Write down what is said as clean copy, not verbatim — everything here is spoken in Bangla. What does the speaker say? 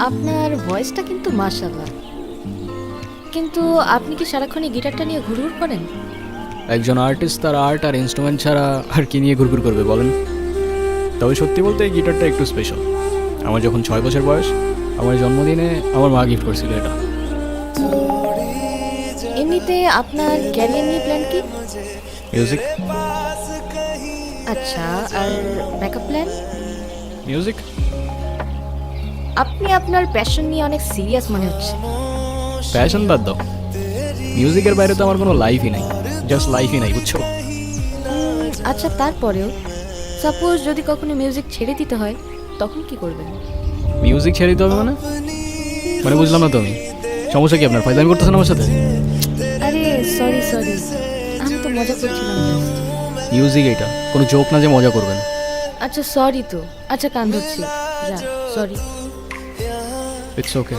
আপনার ভয়েসটা কিন্তু মাশাআল্লাহ, কিন্তু আপনি কি সারাক্ষণ এই গিটারটা নিয়ে ঘুরঘুর করেন? একজন আর্টিস্ট তার আর্ট আর ইনস্ট্রুমেন্ট ছাড়া আর কি নিয়ে ঘুরঘুর করবে বলেন? তবে সত্যি বলতে এই গিটারটা একটু স্পেশাল। আমার যখন 6 বছর বয়স, আমার জন্মদিনে আমার মা গিফট করেছিল এটা। এমনিতে আপনার ক্যারিয়ার নিয়ে প্ল্যান কি? মিউজিক। আচ্ছা, আর ব্যাকআপ প্ল্যান? মিউজিক। আপনি আপনার প্যাশন নিয়ে অনেক সিরিয়াস মনে হচ্ছে। প্যাশন বাদ দাও, মিউজিকের বাইরে তো আমার কোনো লাইফই নাই, জাস্ট লাইফই নাই, বুঝছো? আচ্ছা, তারপরেও সাপোজ যদি কখনো মিউজিক ছেড়ে দিতে হয় তখন কি করবেন? মিউজিক ছেড়ে দিতে হবে মানে? মানে বুঝলাম না তো আমি। সমস্যা কি আপনার? ফাইজলামি করতেছেন আমার সাথে? আরে সরি সরি, আমি তো মজা করছিলাম জাস্ট। মিউজিক এটা কোনো জোক না যে মজা করবেন। আচ্ছা সরি তো, আচ্ছা কান ধরছি, যা সরি। It's okay.